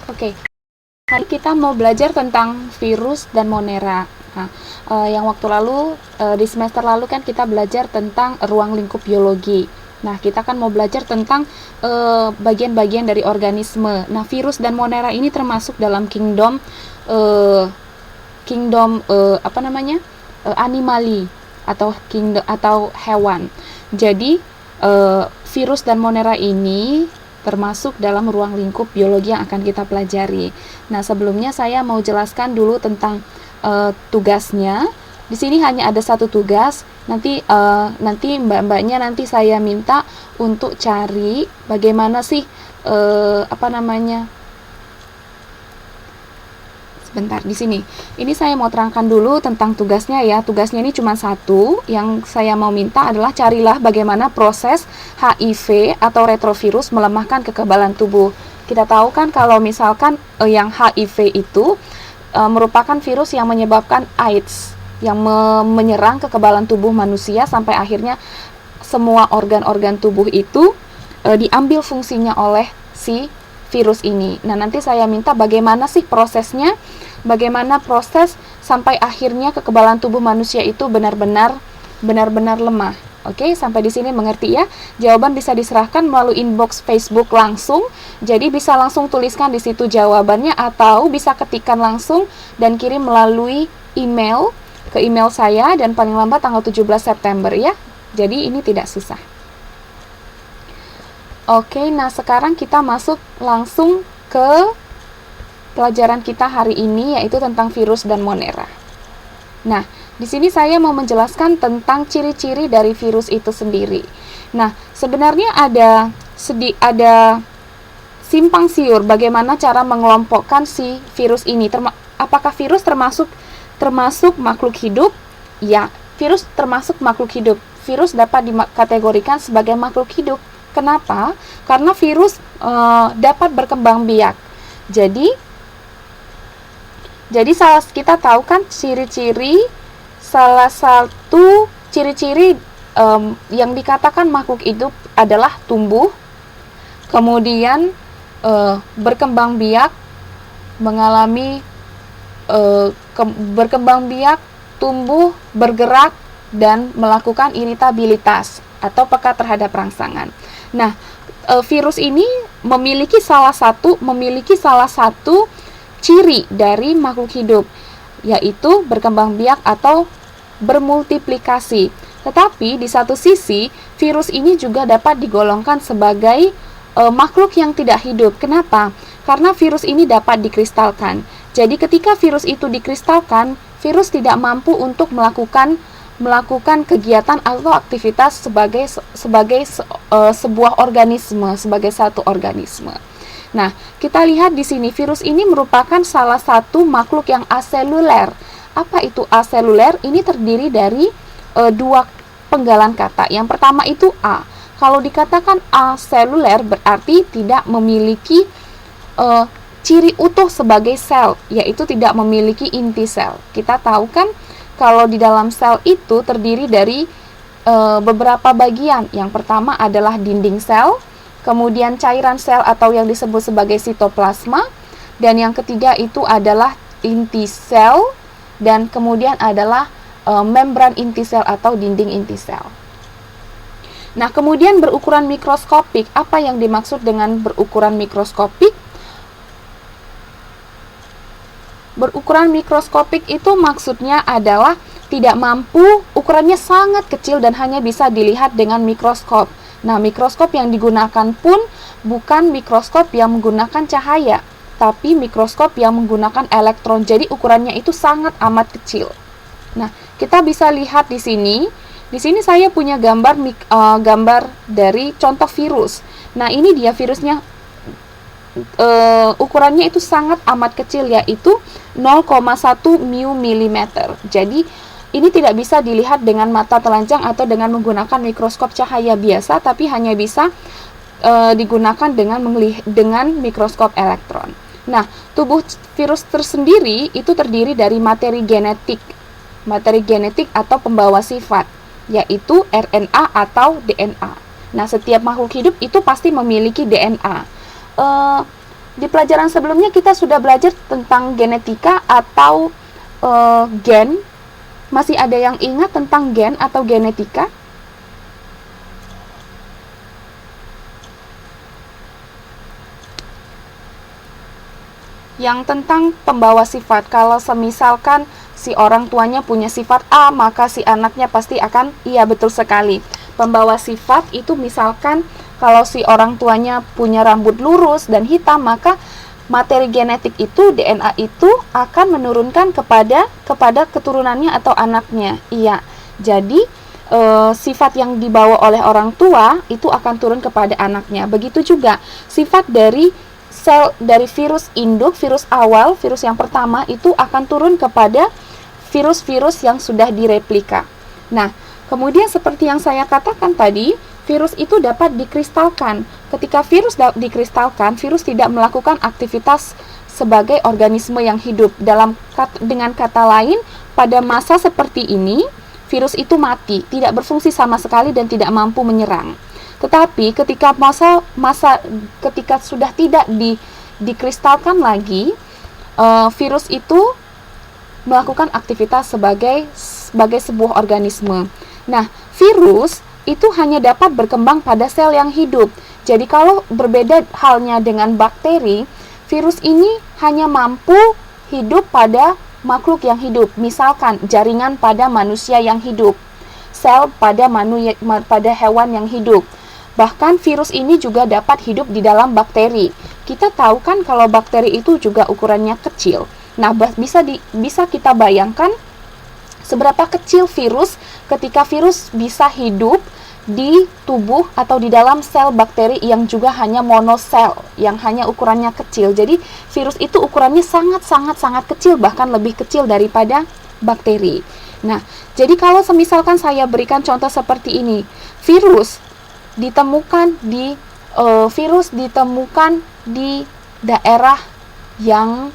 Oke, hari kita mau belajar tentang virus dan Monera. Nah, yang waktu lalu, di semester lalu kan kita belajar tentang ruang lingkup biologi. Nah, kita kan mau belajar tentang bagian-bagian dari organisme. Nah, virus dan Monera ini termasuk dalam kingdom apa namanya? Animali atau hewan. Jadi, virus dan Monera ini termasuk dalam ruang lingkup biologi yang akan kita pelajari. Nah, sebelumnya saya mau jelaskan dulu tentang tugasnya. Di sini hanya ada satu tugas. Nanti mbak-mbaknya nanti saya minta untuk cari bagaimana sih apa namanya? Bentar, di sini. Ini saya mau terangkan dulu tentang tugasnya ya. Tugasnya ini cuma satu. Yang saya mau minta adalah carilah bagaimana proses HIV atau retrovirus melemahkan kekebalan tubuh. Kita tahu kan kalau misalkan yang HIV itu merupakan virus yang menyebabkan AIDS, yang menyerang kekebalan tubuh manusia sampai akhirnya semua organ-organ tubuh itu diambil fungsinya oleh si virus ini. Nah, nanti saya minta bagaimana sih prosesnya, bagaimana proses sampai akhirnya kekebalan tubuh manusia itu benar-benar lemah. Oke, sampai di sini mengerti ya? Jawaban bisa diserahkan melalui inbox Facebook langsung. Jadi bisa langsung tuliskan di situ jawabannya atau bisa ketikkan langsung dan kirim melalui email ke email saya dan paling lambat tanggal 17 September ya. Jadi ini tidak susah. Oke, nah sekarang kita masuk langsung ke pelajaran kita hari ini, yaitu tentang virus dan Monera. Nah, di sini saya mau menjelaskan tentang ciri-ciri dari virus itu sendiri. Nah, sebenarnya ada simpang siur bagaimana cara mengelompokkan si virus ini. Apakah virus termasuk makhluk hidup? Ya, virus termasuk makhluk hidup. Virus dapat dikategorikan sebagai makhluk hidup. Kenapa? Karena virus dapat berkembang biak. Jadi kita tahu kan salah satu ciri-ciri yang dikatakan makhluk hidup adalah tumbuh, kemudian berkembang biak, mengalami berkembang biak, tumbuh, bergerak, dan melakukan iritabilitas atau peka terhadap rangsangan. Nah, virus ini memiliki salah satu ciri dari makhluk hidup, yaitu berkembang biak atau bermultiplikasi. Tetapi di satu sisi, virus ini juga dapat digolongkan sebagai makhluk yang tidak hidup. Kenapa? Karena virus ini dapat dikristalkan. Jadi ketika virus itu dikristalkan, virus tidak mampu untuk melakukan kegiatan atau aktivitas sebagai sebuah organisme, sebagai satu organisme. Nah, kita lihat di sini virus ini merupakan salah satu makhluk yang aseluler. Apa itu aseluler? Ini terdiri dari dua penggalan kata. Yang pertama itu A. Kalau dikatakan aseluler berarti tidak memiliki ciri utuh sebagai sel, yaitu tidak memiliki inti sel. Kita tahu kan kalau di dalam sel itu terdiri dari beberapa bagian. Yang pertama adalah dinding sel, kemudian cairan sel atau yang disebut sebagai sitoplasma, dan yang ketiga itu adalah inti sel, dan kemudian adalah membran inti sel atau dinding inti sel. Nah, kemudian berukuran mikroskopik. Apa yang dimaksud dengan berukuran mikroskopik? Berukuran mikroskopik itu maksudnya adalah tidak mampu, ukurannya sangat kecil dan hanya bisa dilihat dengan mikroskop. Nah, mikroskop yang digunakan pun bukan mikroskop yang menggunakan cahaya, tapi mikroskop yang menggunakan elektron. Jadi ukurannya itu sangat amat kecil. Nah, kita bisa lihat di sini. Di sini saya punya gambar dari contoh virus. Nah, ini dia virusnya. Ukurannya itu sangat amat kecil, yaitu 0,1 μm. Jadi ini tidak bisa dilihat dengan mata telanjang atau dengan menggunakan mikroskop cahaya biasa, tapi hanya bisa digunakan dengan mikroskop elektron. Nah, tubuh virus tersendiri itu terdiri dari materi genetik atau pembawa sifat, yaitu RNA atau DNA. Nah, setiap makhluk hidup itu pasti memiliki DNA. Di pelajaran sebelumnya kita sudah belajar tentang genetika atau gen. Masih ada yang ingat tentang gen atau genetika? Yang tentang pembawa sifat. Kalau semisalkan si orang tuanya punya sifat A, maka si anaknya pasti akan, iya betul sekali. Pembawa sifat itu misalkan kalau si orang tuanya punya rambut lurus dan hitam, maka materi genetik itu, DNA itu akan menurunkan kepada keturunannya atau anaknya. Iya. Jadi sifat yang dibawa oleh orang tua itu akan turun kepada anaknya. Begitu juga sifat dari sel dari virus induk, virus awal, virus yang pertama itu akan turun kepada virus-virus yang sudah direplika. Nah, kemudian seperti yang saya katakan tadi, virus itu dapat dikristalkan. Ketika virus dikristalkan, virus tidak melakukan aktivitas sebagai organisme yang hidup. Dengan kata lain, pada masa seperti ini, virus itu mati, tidak berfungsi sama sekali dan tidak mampu menyerang. Tetapi ketika ketika sudah tidak dikristalkan lagi, virus itu melakukan aktivitas sebagai sebuah organisme. Nah, virus itu hanya dapat berkembang pada sel yang hidup. Jadi kalau berbeda halnya dengan bakteri, virus ini hanya mampu hidup pada makhluk yang hidup. Misalkan jaringan pada manusia yang hidup, sel pada hewan yang hidup. Bahkan virus ini juga dapat hidup di dalam bakteri. Kita tahu kan kalau bakteri itu juga ukurannya kecil. Nah, bisa kita bayangkan seberapa kecil virus ketika virus bisa hidup di tubuh atau di dalam sel bakteri yang juga hanya monosel, yang hanya ukurannya kecil. Jadi virus itu ukurannya sangat kecil, bahkan lebih kecil daripada bakteri. Nah, jadi kalau misalkan saya berikan contoh seperti ini, virus ditemukan di daerah yang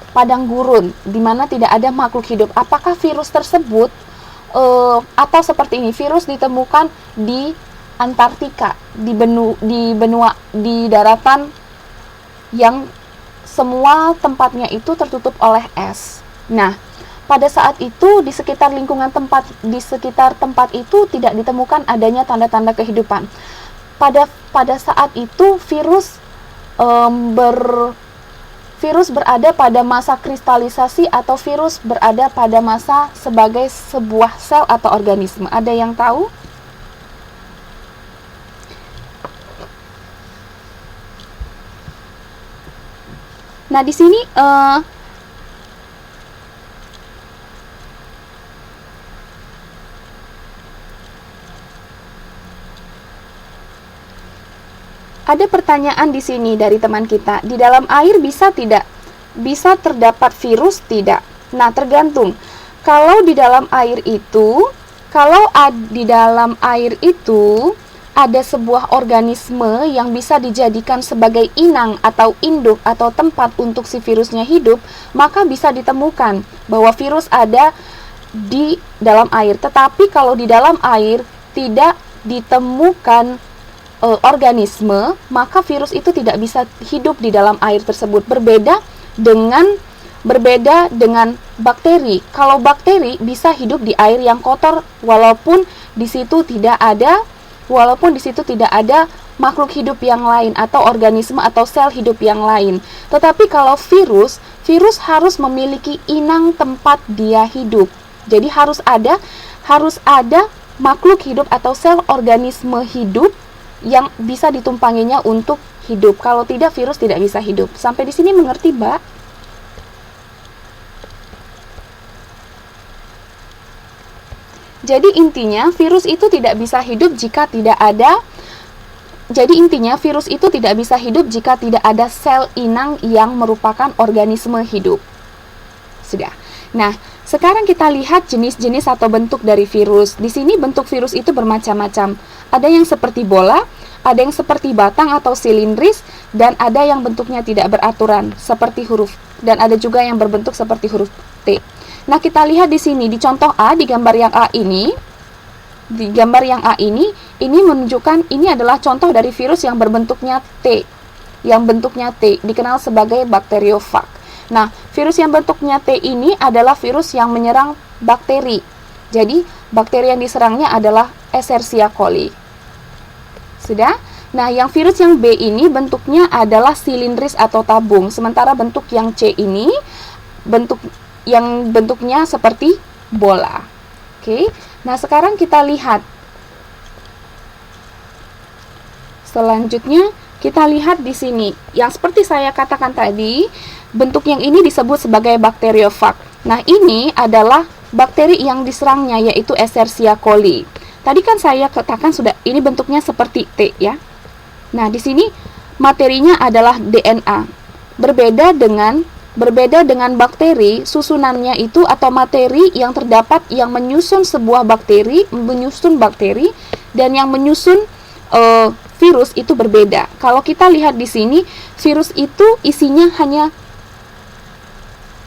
padang gurun, di mana tidak ada makhluk hidup. Apakah virus tersebut atau seperti ini, virus ditemukan di Antartika, di daratan yang semua tempatnya itu tertutup oleh es. Nah, pada saat itu di sekitar tempat itu tidak ditemukan adanya tanda-tanda kehidupan. Pada saat itu virus berada pada masa kristalisasi atau virus berada pada masa sebagai sebuah sel atau organisme. Ada yang tahu? Nah, di sini ada pertanyaan di sini dari teman kita. Di dalam air bisa tidak? Bisa terdapat virus tidak? Nah, tergantung. Kalau di dalam air itu ada sebuah organisme yang bisa dijadikan sebagai inang atau induk atau tempat untuk si virusnya hidup, maka bisa ditemukan bahwa virus ada di dalam air. Tetapi kalau di dalam air tidak ditemukan organisme, maka virus itu tidak bisa hidup di dalam air tersebut. Berbeda dengan bakteri. Kalau bakteri bisa hidup di air yang kotor walaupun di situ tidak ada makhluk hidup yang lain atau organisme atau sel hidup yang lain. Tetapi kalau virus harus memiliki inang tempat dia hidup. Jadi harus ada makhluk hidup atau sel organisme hidup yang bisa ditumpanginya untuk hidup. Kalau tidak, virus tidak bisa hidup. Sampai di sini mengerti, Mbak? Jadi intinya virus itu tidak bisa hidup jika tidak ada sel inang yang merupakan organisme hidup. Sudah. Nah, sekarang kita lihat jenis-jenis atau bentuk dari virus. Di sini bentuk virus itu bermacam-macam. Ada yang seperti bola, ada yang seperti batang atau silindris, dan ada yang bentuknya tidak beraturan seperti huruf, dan ada juga yang berbentuk seperti huruf T. Nah, kita lihat di sini di contoh A, di gambar yang A ini, ini menunjukkan ini adalah contoh dari virus yang berbentuknya T. yang bentuknya T, dikenal sebagai bakteriofag. Nah, virus yang bentuknya T ini adalah virus yang menyerang bakteri. Jadi, bakteri yang diserangnya adalah Escherichia coli. Sudah? Nah, yang virus yang B ini bentuknya adalah silindris atau tabung. Sementara bentuk yang C ini bentuknya seperti bola. Oke. Nah, sekarang kita lihat. Selanjutnya, kita lihat di sini. Yang seperti saya katakan tadi, bentuk yang ini disebut sebagai bakteriofag. Nah, ini adalah bakteri yang diserangnya, yaitu Escherichia coli. Tadi kan saya katakan sudah ini bentuknya seperti T ya. Nah, di sini materinya adalah DNA. Berbeda dengan bakteri, susunannya itu atau materi yang terdapat yang menyusun bakteri dan yang menyusun virus itu berbeda. Kalau kita lihat di sini, virus itu isinya hanya,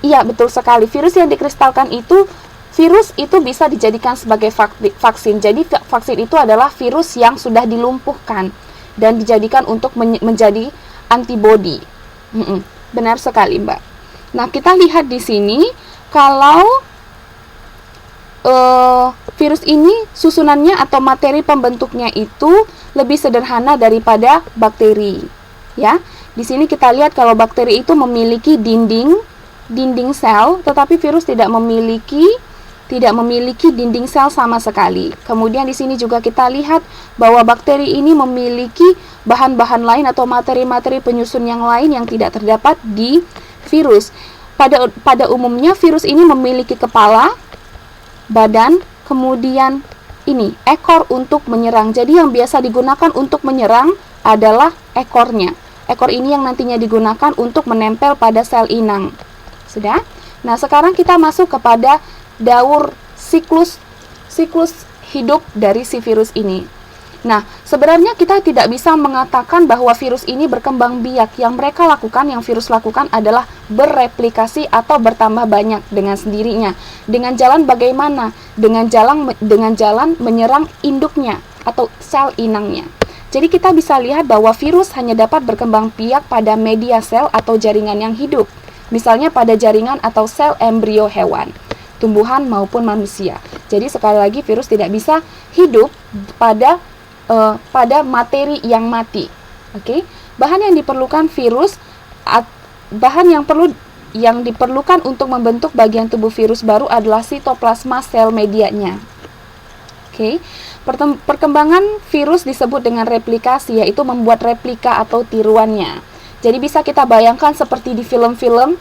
iya betul sekali, virus yang dikristalkan itu, virus itu bisa dijadikan sebagai vaksin. Jadi vaksin itu adalah virus yang sudah dilumpuhkan dan dijadikan untuk menjadi antibodi. Benar sekali, Mbak. Nah, kita lihat di sini kalau virus ini susunannya atau materi pembentuknya itu lebih sederhana daripada bakteri. Ya, di sini kita lihat kalau bakteri itu memiliki dinding sel, tetapi virus tidak memiliki dinding sel sama sekali. Kemudian di sini juga kita lihat bahwa bakteri ini memiliki bahan-bahan lain atau materi-materi penyusun yang lain yang tidak terdapat di virus. Pada umumnya virus ini memiliki kepala, badan, kemudian ini ekor untuk menyerang. Jadi yang biasa digunakan untuk menyerang adalah ekornya. Ekor ini yang nantinya digunakan untuk menempel pada sel inang. Sudah? Nah, sekarang kita masuk kepada daur siklus hidup dari si virus ini. Nah, sebenarnya kita tidak bisa mengatakan bahwa virus ini berkembang biak. Yang mereka lakukan, yang virus lakukan adalah bereplikasi atau bertambah banyak dengan sendirinya. Dengan jalan bagaimana? Dengan jalan menyerang induknya atau sel inangnya. Jadi kita bisa lihat bahwa virus hanya dapat berkembang biak pada media sel atau jaringan yang hidup. Misalnya pada jaringan atau sel embrio hewan, tumbuhan maupun manusia. Jadi sekali lagi virus tidak bisa hidup pada materi yang mati. Oke. Bahan yang diperlukan yang diperlukan untuk membentuk bagian tubuh virus baru adalah sitoplasma sel medianya. Oke. Perkembangan virus disebut dengan replikasi, yaitu membuat replika atau tiruannya. Jadi bisa kita bayangkan seperti di film-film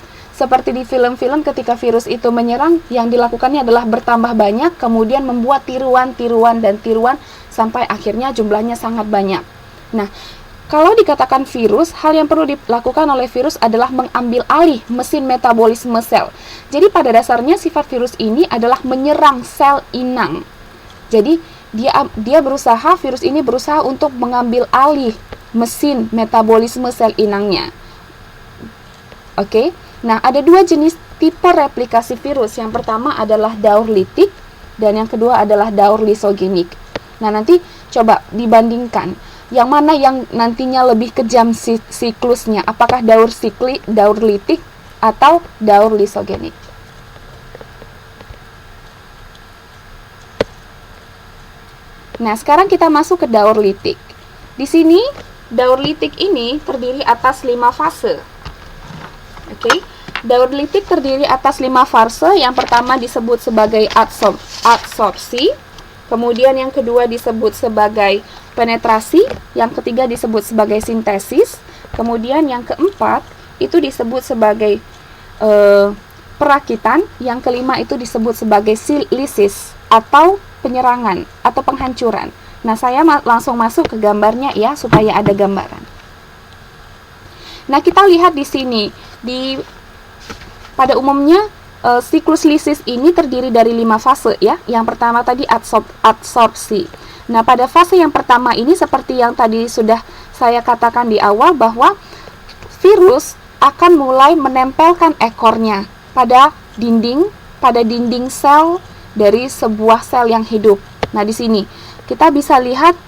ketika virus itu menyerang, yang dilakukannya adalah bertambah banyak, kemudian membuat tiruan sampai akhirnya jumlahnya sangat banyak. Nah, kalau dikatakan virus, hal yang perlu dilakukan oleh virus adalah mengambil alih mesin metabolisme sel. Jadi pada dasarnya sifat virus ini adalah menyerang sel inang. Jadi virus ini berusaha untuk mengambil alih mesin metabolisme sel inangnya. Oke. Nah, ada dua jenis tipe replikasi virus. Yang pertama adalah daur litik dan yang kedua adalah daur lisogenik. Nah, nanti coba dibandingkan yang mana yang nantinya lebih kejam siklusnya, apakah daur litik atau daur lisogenik. Nah, sekarang kita masuk ke daur litik. Di sini daur litik ini terdiri atas 5 fase. Oke. Daur litik terdiri atas 5 fase. Yang pertama disebut sebagai adsorpsi, kemudian yang kedua disebut sebagai penetrasi, yang ketiga disebut sebagai sintesis, kemudian yang keempat itu disebut sebagai perakitan, yang kelima itu disebut sebagai lisis atau penyerangan atau penghancuran. Nah, saya langsung masuk ke gambarnya ya supaya ada gambaran. Nah, kita lihat di sini pada umumnya siklus lisis ini terdiri dari 5 fase ya. Yang pertama tadi adsorpsi. Nah, pada fase yang pertama ini seperti yang tadi sudah saya katakan di awal bahwa virus akan mulai menempelkan ekornya pada dinding sel dari sebuah sel yang hidup. Nah, di sini kita bisa lihat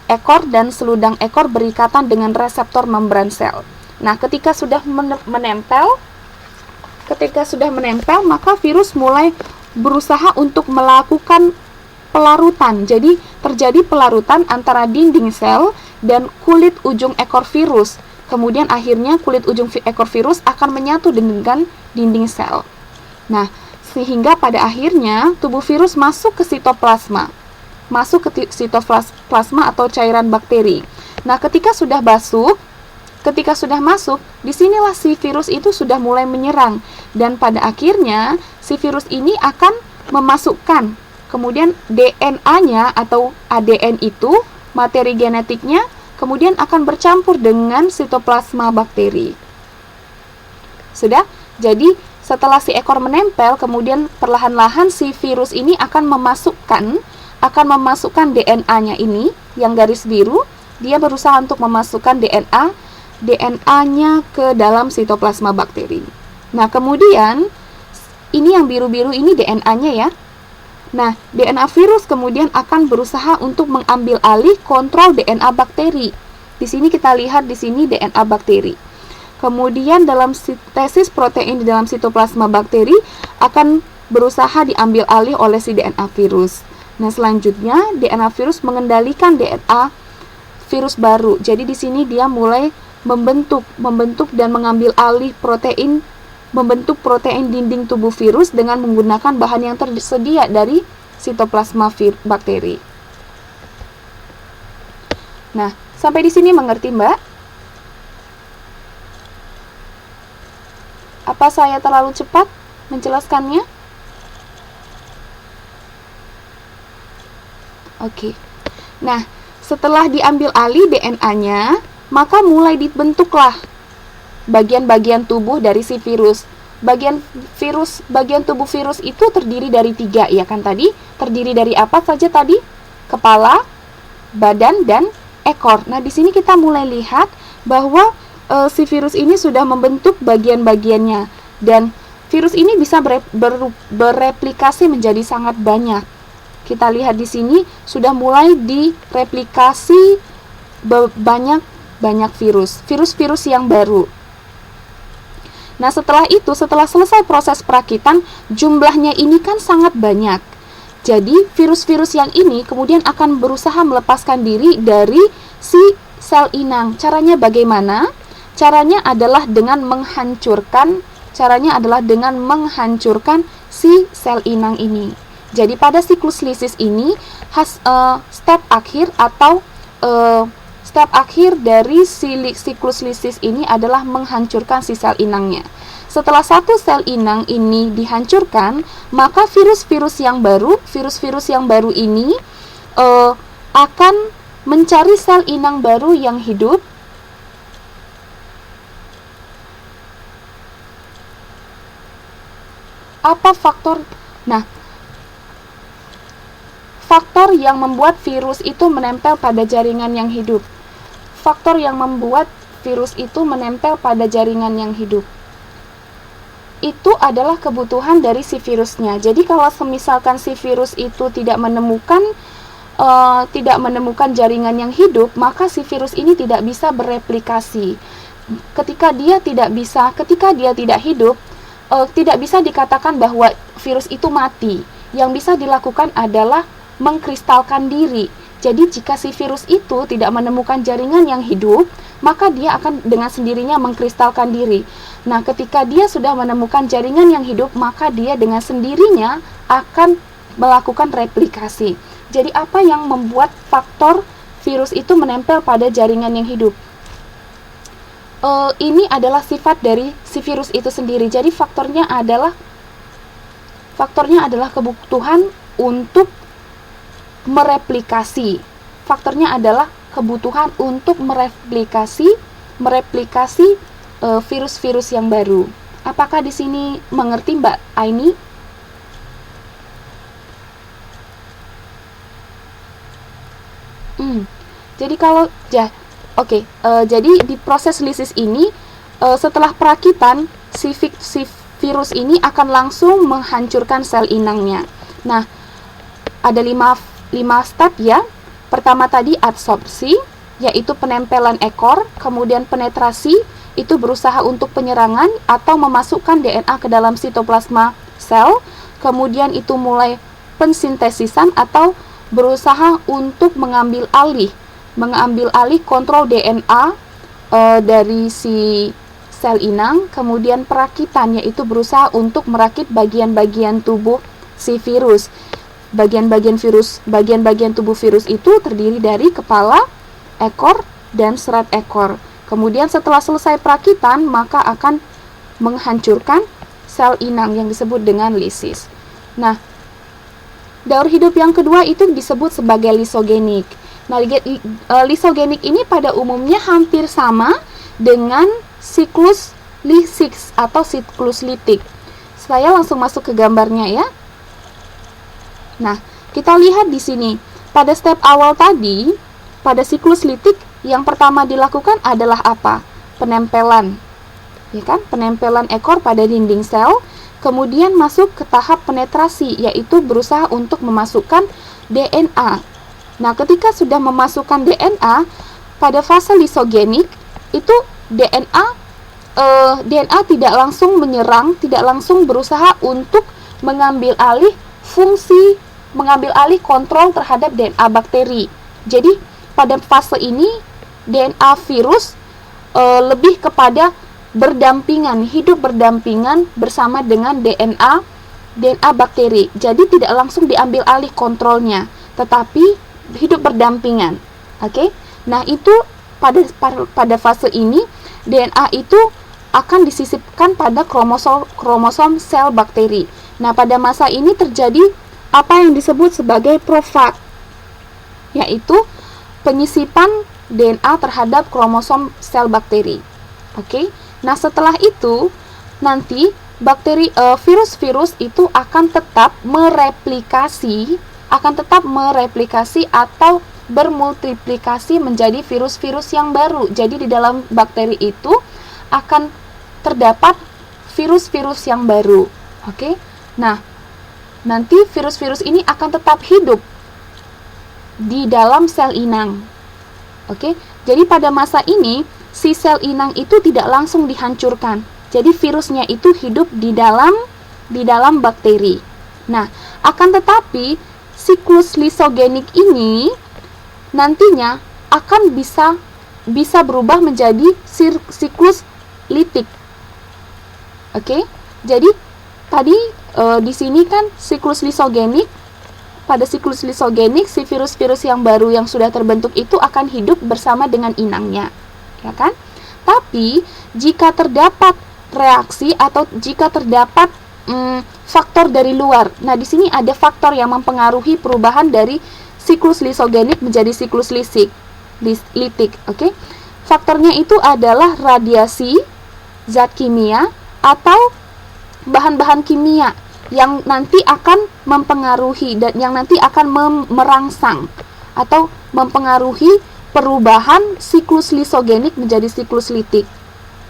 ekor dan seludang ekor berikatan dengan reseptor membran sel. Nah, ketika sudah menempel, maka virus mulai berusaha untuk melakukan pelarutan. Jadi, terjadi pelarutan antara dinding sel dan kulit ujung ekor virus. Kemudian akhirnya kulit ujung ekor virus akan menyatu dengan dinding sel. Nah, sehingga pada akhirnya tubuh virus masuk ke sitoplasma. Atau cairan bakteri. Nah, ketika sudah masuk, disinilah si virus itu sudah mulai menyerang. Dan pada akhirnya, si virus ini akan memasukkan, kemudian DNA-nya atau ADN itu, materi genetiknya, kemudian akan bercampur dengan sitoplasma bakteri. Sudah? Jadi, setelah si ekor menempel, kemudian perlahan-lahan si virus ini akan memasukkan DNA-nya ini, yang garis biru, dia berusaha untuk memasukkan DNA-nya ke dalam sitoplasma bakteri. Nah, kemudian, ini yang biru-biru ini DNA-nya ya. Nah, DNA virus kemudian akan berusaha untuk mengambil alih kontrol DNA bakteri. Di sini kita lihat di sini DNA bakteri. Kemudian dalam sintesis protein di dalam sitoplasma bakteri akan berusaha diambil alih oleh si DNA virus. Nah, selanjutnya DNA virus mengendalikan DNA virus baru. Jadi di sini dia mulai membentuk dan mengambil alih membentuk protein dinding tubuh virus dengan menggunakan bahan yang tersedia dari sitoplasma bakteri. Nah, sampai di sini mengerti, Mbak? Apa saya terlalu cepat menjelaskannya? Oke. Nah, setelah diambil alih DNA-nya, maka mulai dibentuklah bagian-bagian tubuh dari si virus. Bagian tubuh virus itu terdiri dari 3, ya kan tadi? Terdiri dari apa saja tadi? Kepala, badan, dan ekor. Nah, di sini kita mulai lihat bahwa si virus ini sudah membentuk bagian-bagiannya, dan virus ini bisa bereplikasi menjadi sangat banyak. Kita lihat di sini sudah mulai direplikasi banyak virus yang baru. Nah, setelah selesai proses perakitan, jumlahnya ini kan sangat banyak. Jadi, virus-virus yang ini kemudian akan berusaha melepaskan diri dari si sel inang. Caranya bagaimana? Caranya adalah dengan menghancurkan si sel inang ini. Jadi pada siklus lisis ini step akhir dari siklus lisis ini adalah menghancurkan si sel inangnya. Setelah satu sel inang ini dihancurkan, maka virus-virus yang baru ini akan mencari sel inang baru yang hidup. Apa faktor? Nah, faktor yang membuat virus itu menempel pada jaringan yang hidup. Faktor yang membuat virus itu menempel pada jaringan yang hidup itu adalah kebutuhan dari si virusnya. Jadi kalau misalkan si virus itu tidak menemukan jaringan yang hidup, maka si virus ini tidak bisa bereplikasi. Ketika dia tidak hidup, tidak bisa dikatakan bahwa virus itu mati. Yang bisa dilakukan adalah mengkristalkan diri. Jadi jika si virus itu tidak menemukan jaringan yang hidup, maka dia akan dengan sendirinya mengkristalkan diri. Nah, ketika dia sudah menemukan jaringan yang hidup, maka dia dengan sendirinya akan melakukan replikasi. Jadi apa yang membuat faktor virus itu menempel pada jaringan yang hidup? Ini adalah sifat dari si virus itu sendiri. Jadi faktornya adalah kebutuhan untuk mereplikasi. Faktornya adalah kebutuhan untuk mereplikasi virus-virus yang baru. Apakah di sini mengerti, Mbak Aini? Jadi jadi di proses lisis ini, setelah perakitan, si virus ini akan langsung menghancurkan sel inangnya. Nah, ada 5 step ya. Pertama tadi adsorpsi, yaitu penempelan ekor, kemudian penetrasi, itu berusaha untuk penyerangan atau memasukkan DNA ke dalam sitoplasma sel, kemudian itu mulai pensintesisan atau berusaha untuk mengambil alih kontrol DNA dari si sel inang, kemudian perakitan, yaitu berusaha untuk merakit bagian-bagian tubuh si virus. Bagian-bagian tubuh virus itu terdiri dari kepala, ekor, dan serat ekor. Kemudian setelah selesai perakitan, maka akan menghancurkan sel inang yang disebut dengan lisis. Nah, daur hidup yang kedua itu disebut sebagai lisogenik. Nah, lisogenik ini pada umumnya hampir sama dengan siklus lisik atau siklus litik. Saya langsung masuk ke gambarnya ya. Nah, kita lihat di sini. Pada step awal tadi, pada siklus litik, yang pertama dilakukan adalah apa? Penempelan. Ya kan? Penempelan ekor pada dinding sel, kemudian masuk ke tahap penetrasi, yaitu berusaha untuk memasukkan DNA. Nah, ketika sudah memasukkan DNA, pada fase lisogenik, itu DNA tidak langsung menyerang, tidak langsung berusaha untuk mengambil alih kontrol terhadap DNA bakteri. Jadi, pada fase ini, DNA virus lebih kepada hidup berdampingan bersama dengan DNA bakteri. Jadi tidak langsung diambil alih kontrolnya, tetapi hidup berdampingan. Oke? Nah, itu pada fase ini DNA itu akan disisipkan pada kromosom sel bakteri. Nah, pada masa ini terjadi apa yang disebut sebagai profag, yaitu penyisipan DNA terhadap kromosom sel bakteri. Oke. Nah, setelah itu nanti virus-virus itu akan tetap mereplikasi atau bermultiplikasi menjadi virus-virus yang baru. Jadi di dalam bakteri itu akan terdapat virus-virus yang baru. Oke. Nah, nanti virus-virus ini akan tetap hidup di dalam sel inang. Oke. Jadi pada masa ini si sel inang itu tidak langsung dihancurkan. Jadi virusnya itu hidup di dalam bakteri. Nah, akan tetapi siklus lisogenik ini nantinya akan bisa berubah menjadi siklus litik. Oke. Jadi tadi di sini kan siklus lisogenik. Pada siklus lisogenik, si virus-virus yang baru yang sudah terbentuk itu akan hidup bersama dengan inangnya, ya kan? Tapi jika terdapat reaksi atau jika terdapat faktor dari luar, nah di sini ada faktor yang mempengaruhi perubahan dari siklus lisogenik menjadi siklus litik, oke? Faktornya itu adalah radiasi, zat kimia, atau bahan-bahan kimia yang nanti akan mempengaruhi dan yang nanti akan merangsang atau mempengaruhi perubahan siklus lisogenik menjadi siklus litik.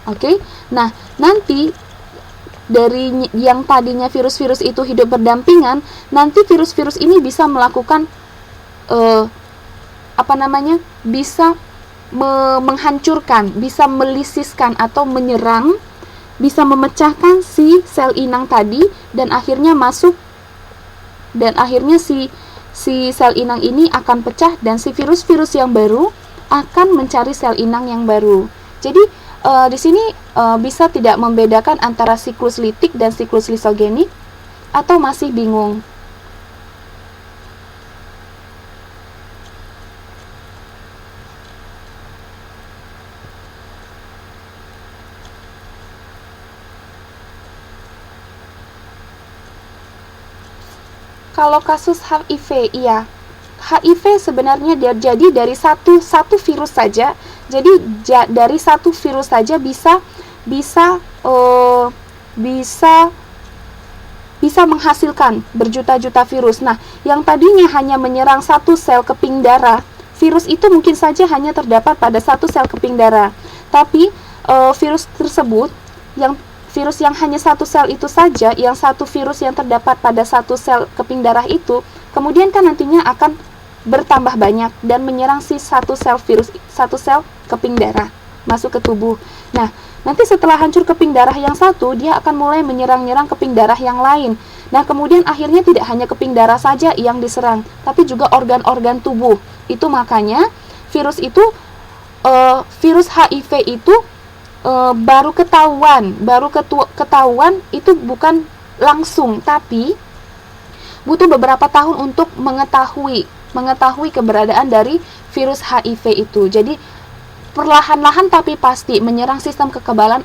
Oke. Nah, nanti dari yang tadinya virus-virus itu hidup berdampingan, nanti virus-virus ini bisa melakukan bisa menghancurkan, bisa melisiskan atau menyerang, bisa memecahkan si sel inang tadi dan akhirnya si sel inang ini akan pecah dan si virus-virus yang baru akan mencari sel inang yang baru. Jadi di sini bisa tidak membedakan antara siklus litik dan siklus lisogenik atau masih bingung? Kalau kasus HIV, iya, HIV sebenarnya jadi dari satu virus saja. Jadi dari satu virus saja bisa menghasilkan berjuta-juta virus. Nah, yang tadinya hanya menyerang satu sel keping darah, virus itu mungkin saja hanya terdapat pada satu sel keping darah. Tapi virus tersebut, virus yang hanya satu sel itu saja, yang satu virus yang terdapat pada satu sel keping darah itu, kemudian kan nantinya akan bertambah banyak dan menyerang si satu sel virus, satu sel keping darah masuk ke tubuh. Nah, nanti setelah hancur keping darah yang satu, dia akan mulai menyerang-nyerang keping darah yang lain. Nah, kemudian akhirnya tidak hanya keping darah saja yang diserang, tapi juga organ-organ tubuh. Itu makanya virus itu, virus HIV itu baru ketahuan itu bukan langsung, tapi butuh beberapa tahun untuk mengetahui keberadaan dari virus HIV itu. Jadi perlahan-lahan tapi pasti menyerang sistem kekebalan,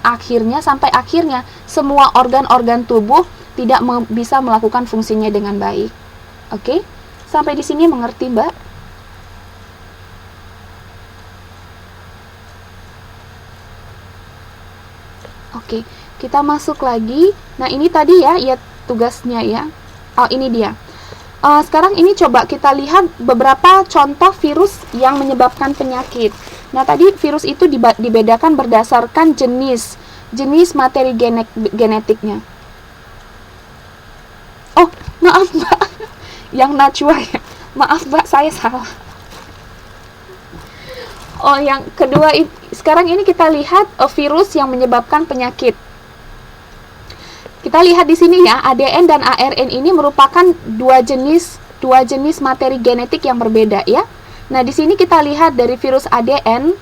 sampai akhirnya semua organ-organ tubuh tidak bisa melakukan fungsinya dengan baik. Oke? Sampai di sini mengerti, Mbak? Oke, kita masuk lagi. Nah, ini tadi ya tugasnya ya. Oh, ini dia. Sekarang ini coba kita lihat beberapa contoh virus yang menyebabkan penyakit. Nah, tadi virus itu dibedakan berdasarkan jenis materi genetiknya. Oh, maaf Mbak. Yang Najwa ya. Maaf Mbak, saya salah. Oh, yang kedua, sekarang ini kita lihat virus yang menyebabkan penyakit. Kita lihat di sini ya, ADN dan ARN ini merupakan dua jenis materi genetik yang berbeda ya. Nah, di sini kita lihat dari virus ADN,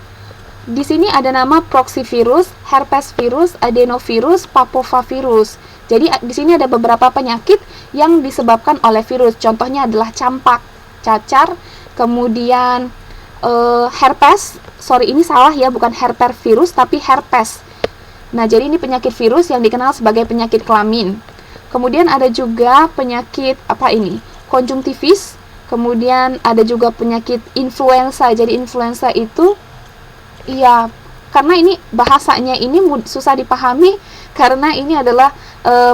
di sini ada nama proxyvirus, herpes virus, adenovirus, papovavirus. Jadi di sini ada beberapa penyakit yang disebabkan oleh virus. Contohnya adalah campak, cacar, kemudian herpes. Sorry, ini salah ya, bukan herpesvirus tapi herpes. Nah, jadi ini penyakit virus yang dikenal sebagai penyakit kelamin. Kemudian ada juga penyakit konjungtivis. Kemudian ada juga penyakit influenza. Jadi influenza itu karena ini bahasanya ini susah dipahami karena ini adalah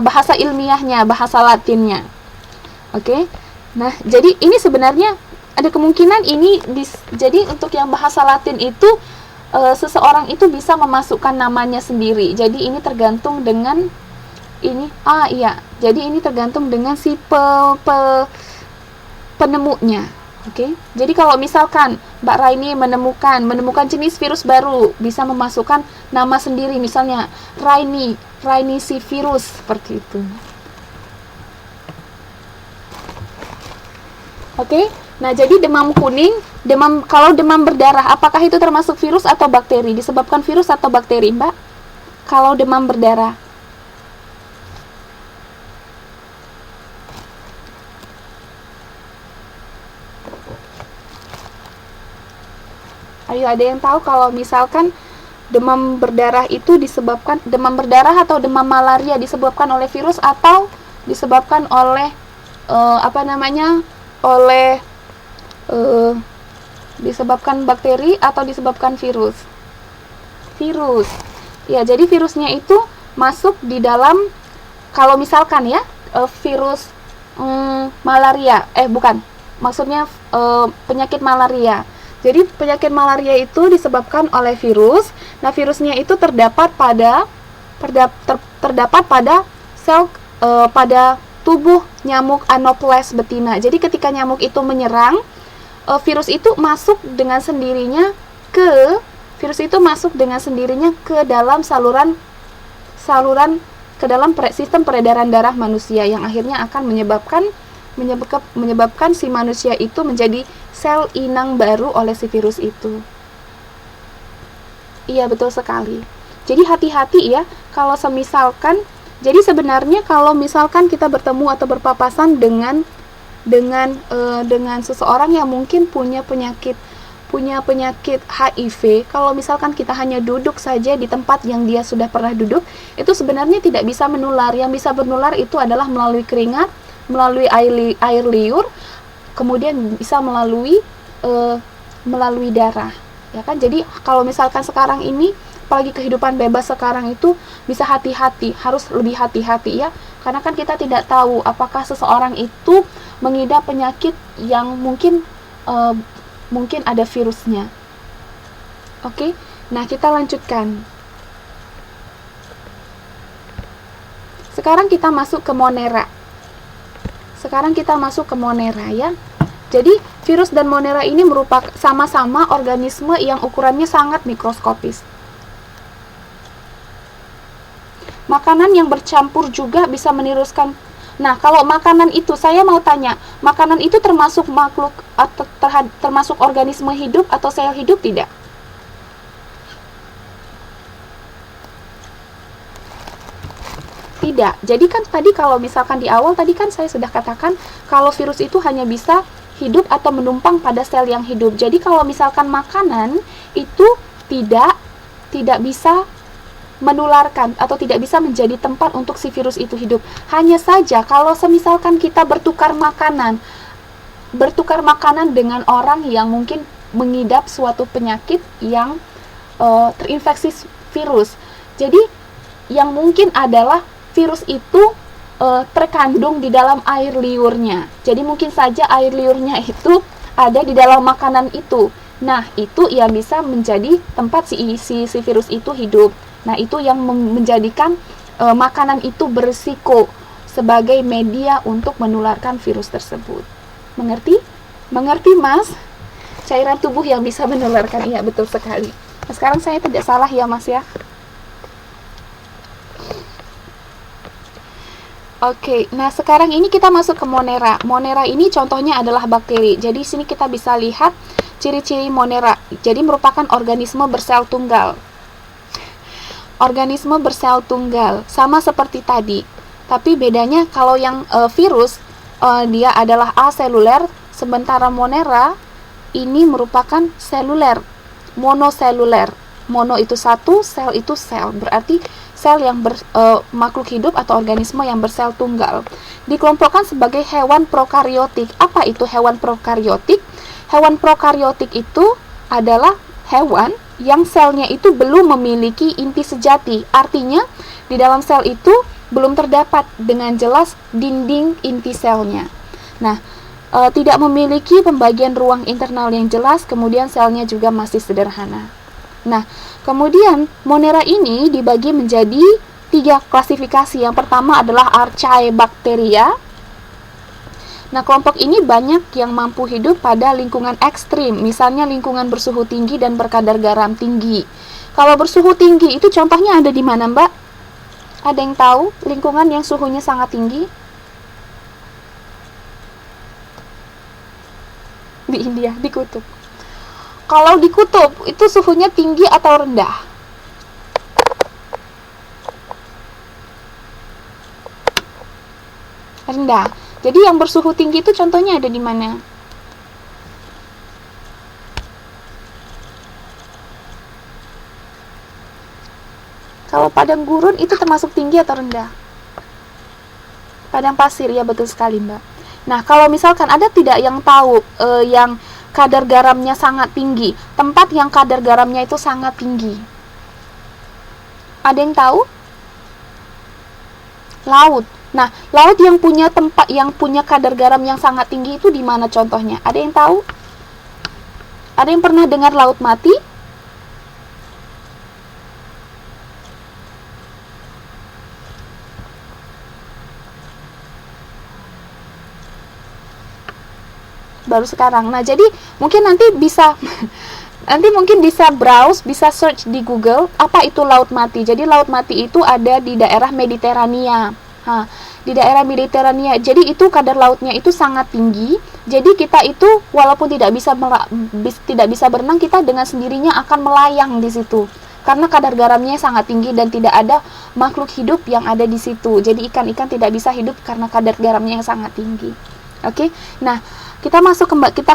bahasa ilmiahnya, bahasa Latinnya. Oke. Nah, jadi ini sebenarnya ada kemungkinan ini jadi untuk yang bahasa Latin itu seseorang itu bisa memasukkan namanya sendiri. Jadi ini tergantung dengan jadi ini tergantung dengan si penemunya. Oke. Jadi kalau misalkan Mbak Raini menemukan jenis virus baru, bisa memasukkan nama sendiri, misalnya Raini si virus, seperti itu. Oke. Nah, jadi demam kuning, kalau demam berdarah, apakah itu termasuk virus atau bakteri? Disebabkan virus atau bakteri, Mbak? Kalau demam berdarah. Ayo, ada yang tahu kalau misalkan demam berdarah itu disebabkan, demam berdarah atau demam malaria disebabkan oleh virus atau disebabkan oleh disebabkan bakteri atau disebabkan virus? Virus. Ya, jadi virusnya itu masuk di dalam, kalau misalkan ya, virus malaria, maksudnya penyakit malaria. Jadi penyakit malaria itu disebabkan oleh virus. Nah, virusnya itu terdapat pada sel pada tubuh nyamuk Anopheles betina. Jadi ketika nyamuk itu menyerang, virus itu masuk dengan sendirinya ke dalam sistem peredaran darah manusia, yang akhirnya akan menyebabkan si manusia itu menjadi sel inang baru oleh si virus itu. Iya, betul sekali. Jadi hati-hati ya kalau semisalkan, jadi sebenarnya kalau misalkan kita bertemu atau berpapasan dengan seseorang yang mungkin punya penyakit HIV, kalau misalkan kita hanya duduk saja di tempat yang dia sudah pernah duduk, itu sebenarnya tidak bisa menular. Yang bisa menular itu adalah melalui keringat, melalui air liur, kemudian bisa melalui darah, ya kan? Jadi kalau misalkan sekarang ini, apalagi kehidupan bebas sekarang itu, bisa hati-hati, harus lebih hati-hati ya, karena kan kita tidak tahu apakah seseorang itu mengidap penyakit yang mungkin ada virusnya. Oke, nah kita lanjutkan. Sekarang kita masuk ke Monera. Ya. Jadi virus dan Monera ini merupakan sama-sama organisme yang ukurannya sangat mikroskopis. Makanan yang bercampur juga bisa meniruskan. Nah, kalau makanan itu, saya mau tanya, makanan itu termasuk makhluk atau termasuk organisme hidup atau sel hidup tidak? Tidak. Jadi kan tadi kalau misalkan di awal tadi kan saya sudah katakan kalau virus itu hanya bisa hidup atau menumpang pada sel yang hidup. Jadi kalau misalkan makanan itu tidak bisa menularkan atau tidak bisa menjadi tempat untuk si virus itu hidup. Hanya saja kalau semisalkan kita bertukar makanan dengan orang yang mungkin mengidap suatu penyakit yang terinfeksi virus. Jadi yang mungkin adalah virus itu terkandung di dalam air liurnya. Jadi mungkin saja air liurnya itu ada di dalam makanan itu. Nah, itu yang bisa menjadi tempat si virus itu hidup. Nah, itu yang menjadikan makanan itu berisiko sebagai media untuk menularkan virus tersebut. Mengerti? Mengerti, Mas? Cairan tubuh yang bisa menularkan, iya betul sekali. Nah, sekarang saya tidak salah ya, Mas ya? Oke, nah sekarang ini kita masuk ke Monera. Monera ini contohnya adalah bakteri. Jadi sini kita bisa lihat ciri-ciri Monera. Jadi merupakan organisme bersel tunggal. Organisme bersel tunggal, sama seperti tadi. Tapi bedanya kalau yang virus, dia adalah aseluler, sementara Monera ini merupakan seluler, monoseluler. Mono itu satu, sel itu sel. Berarti sel yang makhluk hidup atau organisme yang bersel tunggal. Dikelompokkan sebagai hewan prokariotik. Apa itu hewan prokariotik? Hewan prokariotik itu adalah hewan yang selnya itu belum memiliki inti sejati. Artinya, di dalam sel itu belum terdapat dengan jelas dinding inti selnya. Nah, tidak memiliki pembagian ruang internal yang jelas, kemudian selnya juga masih sederhana. Nah, kemudian Monera ini dibagi menjadi 3 klasifikasi. Yang pertama adalah Archaebacteria. Nah, kelompok ini banyak yang mampu hidup pada lingkungan ekstrim, misalnya lingkungan bersuhu tinggi dan berkadar garam tinggi. Kalau bersuhu tinggi itu contohnya ada di mana, Mbak? Ada yang tahu lingkungan yang suhunya sangat tinggi? Di India, di kutub. Kalau di kutub, itu suhunya tinggi atau rendah? Rendah. Jadi yang bersuhu tinggi itu contohnya ada di mana? Kalau padang gurun itu termasuk tinggi atau rendah? Padang pasir, ya betul sekali, Mbak. Nah, kalau misalkan ada tidak yang tahu yang kadar garamnya sangat tinggi, tempat yang kadar garamnya itu sangat tinggi? Ada yang tahu? Laut. Nah, laut yang punya tempat yang punya kadar garam yang sangat tinggi itu di mana contohnya? Ada yang tahu? Ada yang pernah dengar laut mati? Baru sekarang. Nah, jadi mungkin nanti bisa browse, bisa search di Google apa itu laut mati. Jadi laut mati itu ada di daerah Mediterania. Di daerah Mediterania. Jadi itu kadar lautnya itu sangat tinggi. Jadi kita itu walaupun tidak bisa berenang, kita dengan sendirinya akan melayang di situ. Karena kadar garamnya sangat tinggi dan tidak ada makhluk hidup yang ada di situ. Jadi ikan-ikan tidak bisa hidup karena kadar garamnya yang sangat tinggi. Oke. Nah, kita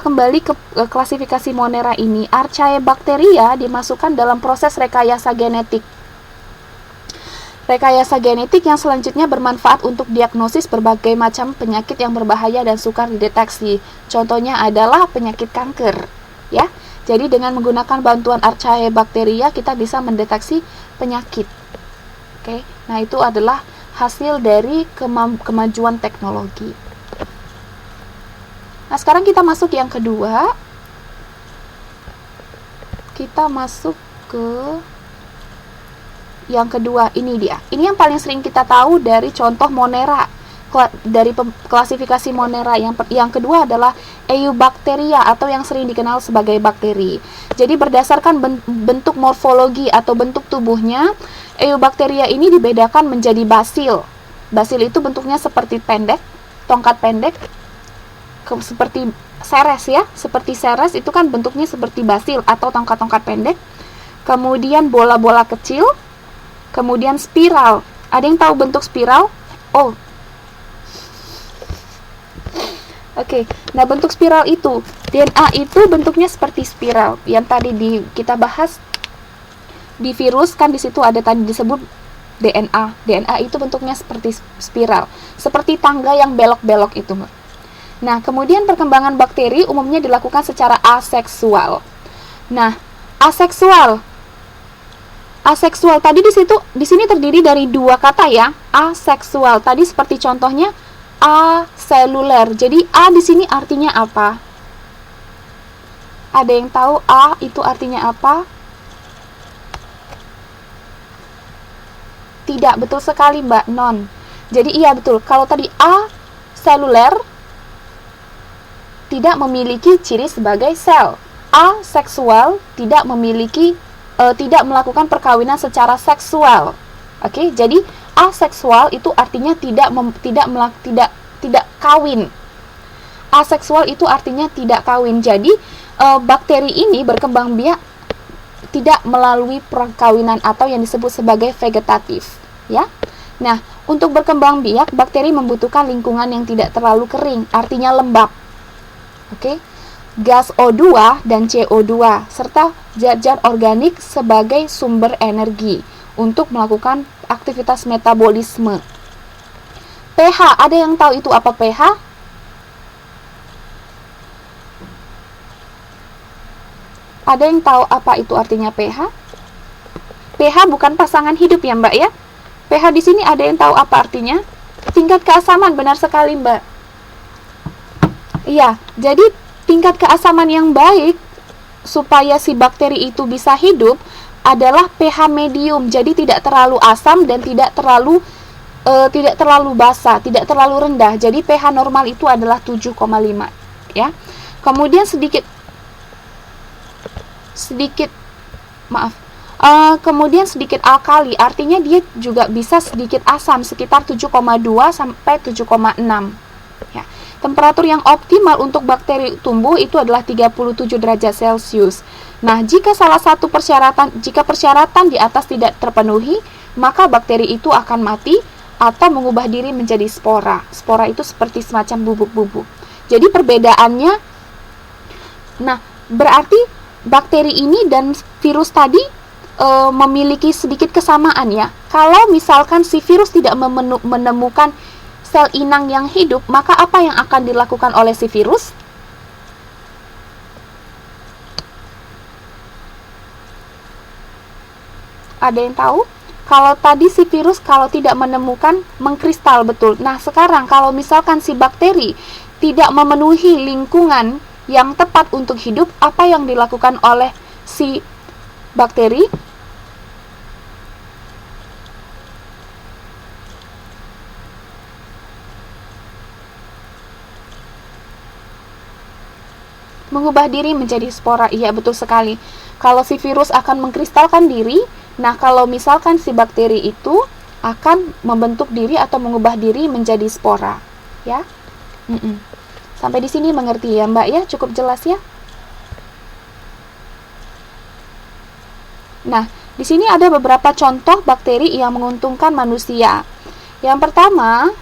kembali ke klasifikasi Monera ini. Archaebacteria dimasukkan dalam proses rekayasa genetik. Rekayasa genetik yang selanjutnya bermanfaat untuk diagnosis berbagai macam penyakit yang berbahaya dan sukar dideteksi. Contohnya adalah penyakit kanker, ya. Jadi dengan menggunakan bantuan Archaebacteria kita bisa mendeteksi penyakit. Oke. Nah, itu adalah hasil dari kemajuan teknologi. Nah, sekarang kita masuk yang kedua. Kita masuk ke yang kedua, ini dia. Ini yang paling sering kita tahu dari contoh Monera. klasifikasi Monera. Yang kedua adalah Eubacteria atau yang sering dikenal sebagai bakteri. Jadi berdasarkan bentuk morfologi atau bentuk tubuhnya, Eubacteria ini dibedakan menjadi basil. Basil itu bentuknya seperti pendek, tongkat pendek, seperti seres ya, seperti seres itu kan bentuknya seperti basil atau tongkat-tongkat pendek. Kemudian bola-bola kecil, kemudian spiral. Ada yang tahu bentuk spiral? Oh, oke. Nah, bentuk spiral itu, DNA itu bentuknya seperti spiral. Yang tadi kita bahas di virus kan, di situ ada tadi disebut DNA. DNA itu bentuknya seperti spiral, seperti tangga yang belok-belok itu. Nah, kemudian perkembangan bakteri umumnya dilakukan secara aseksual. Nah, aseksual tadi di sini terdiri dari dua kata ya, aseksual. Tadi seperti contohnya aseluler. Jadi A di sini artinya apa? Ada yang tahu A itu artinya apa? Tidak, betul sekali Mbak Non. Jadi iya betul. Kalau tadi aseluler tidak memiliki ciri sebagai sel. Aseksual tidak memiliki tidak melakukan perkawinan secara seksual. Oke, jadi aseksual itu artinya tidak kawin. Aseksual itu artinya tidak kawin. Jadi bakteri ini berkembang biak tidak melalui perkawinan atau yang disebut sebagai vegetatif, ya. Nah, untuk berkembang biak bakteri membutuhkan lingkungan yang tidak terlalu kering, artinya lembab. Oke. Gas O2 dan CO2 serta zat-zat organik sebagai sumber energi untuk melakukan aktivitas metabolisme. pH, ada yang tahu itu apa pH? Ada yang tahu apa itu artinya pH? pH bukan pasangan hidup ya Mbak ya. pH di sini ada yang tahu apa artinya? Tingkat keasaman, benar sekali Mbak. Iya, jadi tingkat keasaman yang baik supaya si bakteri itu bisa hidup adalah pH medium. Jadi tidak terlalu asam dan tidak terlalu basa, tidak terlalu rendah. Jadi pH normal itu adalah 7,5 ya. Kemudian kemudian sedikit alkali, artinya dia juga bisa sedikit asam, sekitar 7,2 sampai 7,6 ya. Temperatur yang optimal untuk bakteri tumbuh itu adalah 37 derajat Celcius. Nah, jika persyaratan di atas tidak terpenuhi, maka bakteri itu akan mati atau mengubah diri menjadi spora. Spora itu seperti semacam bubuk-bubuk. Jadi perbedaannya, nah, berarti bakteri ini dan virus tadi memiliki sedikit kesamaan ya. Kalau misalkan si virus tidak menemukan sel inang yang hidup, maka apa yang akan dilakukan oleh si virus? Ada yang tahu? Kalau tadi si virus kalau tidak menemukan mengkristal, betul. Nah, sekarang kalau misalkan si bakteri tidak memenuhi lingkungan yang tepat untuk hidup, apa yang dilakukan oleh si bakteri? Mengubah diri menjadi spora. Iya, betul sekali. Kalau si virus akan mengkristalkan diri, nah kalau misalkan si bakteri itu akan membentuk diri atau mengubah diri menjadi spora, ya. Sampai di sini mengerti ya, Mbak ya? Cukup jelas ya? Nah, di sini ada beberapa contoh bakteri yang menguntungkan manusia. Yang pertama,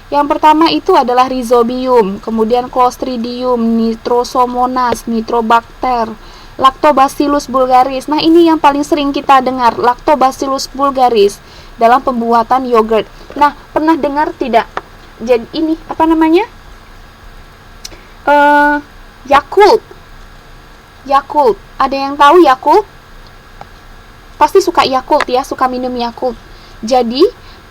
yang pertama itu adalah Rhizobium, kemudian Clostridium, Nitrosomonas, Nitrobacter, Lactobacillus bulgaris. Nah, ini yang paling sering kita dengar, Lactobacillus bulgaris dalam pembuatan yogurt. Nah, pernah dengar tidak? Jadi ini apa namanya? Yakult. Yakult. Ada yang tahu Yakult? Pasti suka Yakult ya, suka minum Yakult. Jadi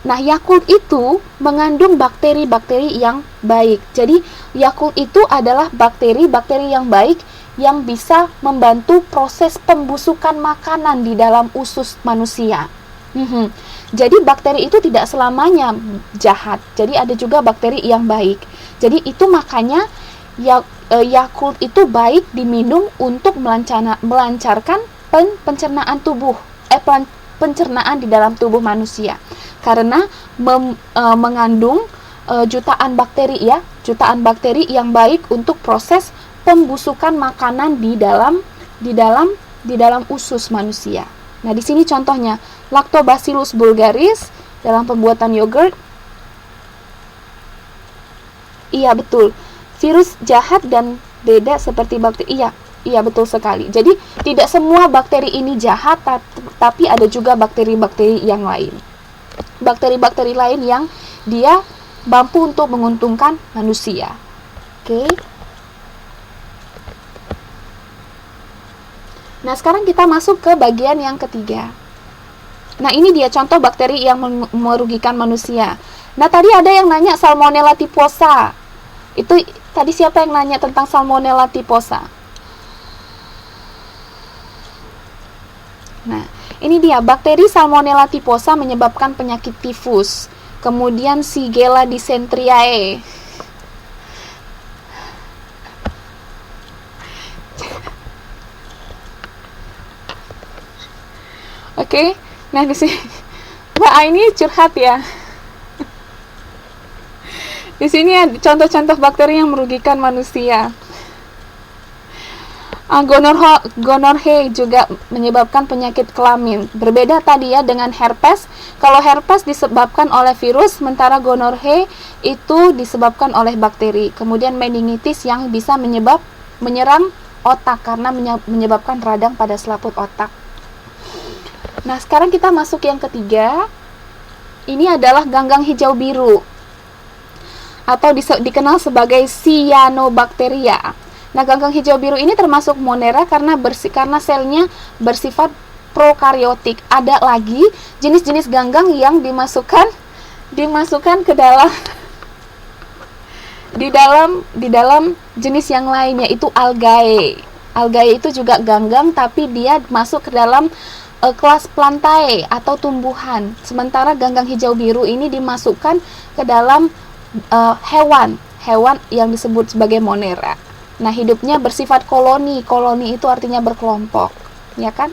nah, Yakult itu mengandung bakteri-bakteri yang baik. Jadi, Yakult itu adalah bakteri-bakteri yang baik yang bisa membantu proses pembusukan makanan di dalam usus manusia. Mhm. Jadi bakteri itu tidak selamanya jahat. Jadi ada juga bakteri yang baik. Jadi itu makanya Yakult itu baik diminum untuk melancarkan pencernaan tubuh, pencernaan di dalam tubuh manusia. Karena mengandung jutaan bakteri ya, jutaan bakteri yang baik untuk proses pembusukan makanan di dalam usus manusia. Nah, di sini contohnya Lactobacillus bulgaris dalam pembuatan yogurt. Iya, betul. Virus jahat dan beda seperti bakteri. Iya, betul sekali. Jadi, tidak semua bakteri ini jahat, tapi ada juga bakteri-bakteri yang lain. Bakteri-bakteri lain yang dia mampu untuk menguntungkan manusia. Oke. Nah, sekarang kita masuk ke bagian yang ketiga. Nah, ini dia contoh bakteri yang merugikan manusia. Nah, tadi ada yang nanya Salmonella typhosa. Itu tadi siapa yang nanya tentang Salmonella typhosa? Nah, ini dia bakteri Salmonella typhosa menyebabkan penyakit tifus. Kemudian Shigella dysenteriae. Oke. Nah, di sini Mbak ini curhat ya. Di sini ada contoh-contoh bakteri yang merugikan manusia. Gonorrhea juga menyebabkan penyakit kelamin. Berbeda tadi ya dengan herpes. Kalau herpes disebabkan oleh virus, sementara gonorrhea itu disebabkan oleh bakteri. Kemudian meningitis yang bisa menyerang otak karena menyebabkan radang pada selaput otak. Nah, sekarang kita masuk yang ketiga. Ini adalah ganggang hijau biru atau dikenal sebagai cyanobacteria. Nah, ganggang hijau biru ini termasuk Monera karena selnya bersifat prokaryotik. Ada lagi jenis-jenis ganggang yang dimasukkan ke dalam di dalam jenis yang lain, yaitu algae. Algae itu juga ganggang, tapi dia masuk ke dalam kelas plantae atau tumbuhan. Sementara ganggang hijau biru ini dimasukkan ke dalam hewan yang disebut sebagai Monera. Nah, hidupnya bersifat koloni. Koloni itu artinya berkelompok, ya kan?